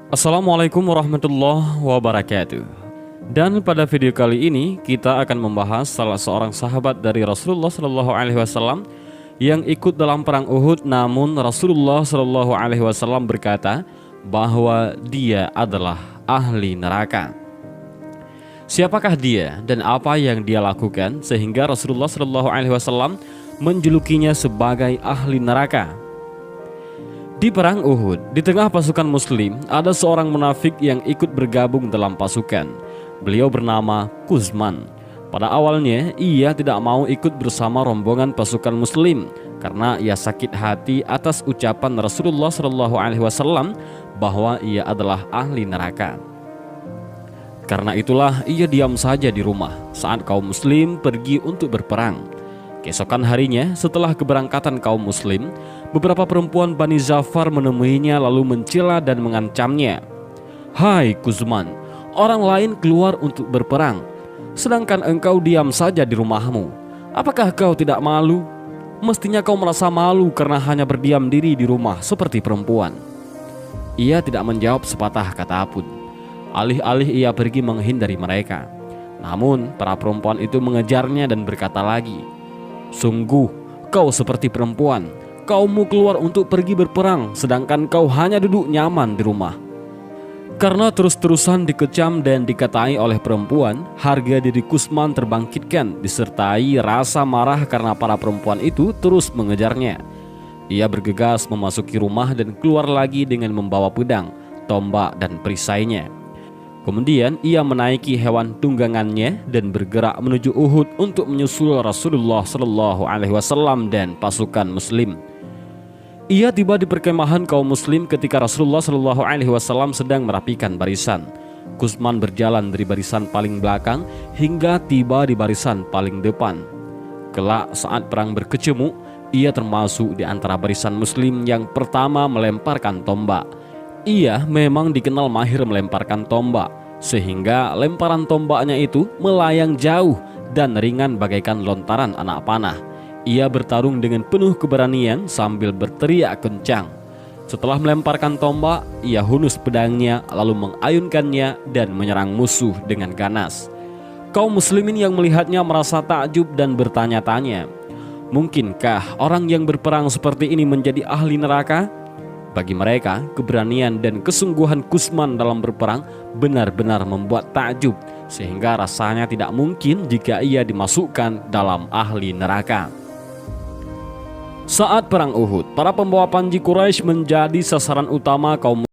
Assalamualaikum warahmatullahi wabarakatuh. Dan pada video kali ini kita akan membahas salah seorang sahabat dari Rasulullah Shallallahu Alaihi Wasallam yang ikut dalam perang Uhud, namun Rasulullah Shallallahu Alaihi Wasallam berkata bahwa dia adalah ahli neraka. Siapakah dia dan apa yang dia lakukan sehingga Rasulullah Shallallahu Alaihi Wasallam menjulukinya sebagai ahli neraka? Di perang Uhud, di tengah pasukan muslim, ada seorang munafik yang ikut bergabung dalam pasukan. Beliau bernama Kuzman. Pada awalnya, ia tidak mau ikut bersama rombongan pasukan muslim karena ia sakit hati atas ucapan Rasulullah SAW bahwa ia adalah ahli neraka. Karena itulah ia diam saja di rumah saat kaum muslim pergi untuk berperang. Keesokan harinya, setelah keberangkatan kaum muslim, beberapa perempuan Bani Zafar menemuinya lalu mencela dan mengancamnya. "Hai Kuzman, orang lain keluar untuk berperang, sedangkan engkau diam saja di rumahmu. Apakah kau tidak malu? Mestinya kau merasa malu karena hanya berdiam diri di rumah seperti perempuan." Ia tidak menjawab sepatah kata pun. Alih-alih ia pergi menghindari mereka. Namun para perempuan itu mengejarnya dan berkata lagi, "Sungguh, kau seperti perempuan. Kaummu keluar untuk pergi berperang, sedangkan kau hanya duduk nyaman di rumah." Karena terus-terusan dikecam dan dikatai oleh perempuan, harga diri Kuzman terbangkitkan, disertai rasa marah karena para perempuan itu terus mengejarnya. Ia bergegas memasuki rumah dan keluar lagi dengan membawa pedang, tombak, dan perisainya. Kemudian ia menaiki hewan tunggangannya dan bergerak menuju Uhud untuk menyusul Rasulullah Shallallahu Alaihi Wasallam dan pasukan Muslim. Ia tiba di perkemahan kaum Muslim ketika Rasulullah Shallallahu Alaihi Wasallam sedang merapikan barisan. Kuzman berjalan dari barisan paling belakang hingga tiba di barisan paling depan. Kelak saat perang berkecamuk, ia termasuk di antara barisan Muslim yang pertama melemparkan tombak. Ia memang dikenal mahir melemparkan tombak, sehingga lemparan tombaknya itu melayang jauh dan ringan bagaikan lontaran anak panah. Ia bertarung dengan penuh keberanian sambil berteriak kencang. Setelah melemparkan tombak, ia hunus pedangnya lalu mengayunkannya dan menyerang musuh dengan ganas. Kaum muslimin yang melihatnya merasa takjub dan bertanya-tanya, mungkinkah orang yang berperang seperti ini menjadi ahli neraka? Bagi mereka, keberanian dan kesungguhan Kuzman dalam berperang benar-benar membuat takjub, sehingga rasanya tidak mungkin jika ia dimasukkan dalam ahli neraka. Saat perang Uhud, para pembawa panji Quraisy menjadi sasaran utama kaum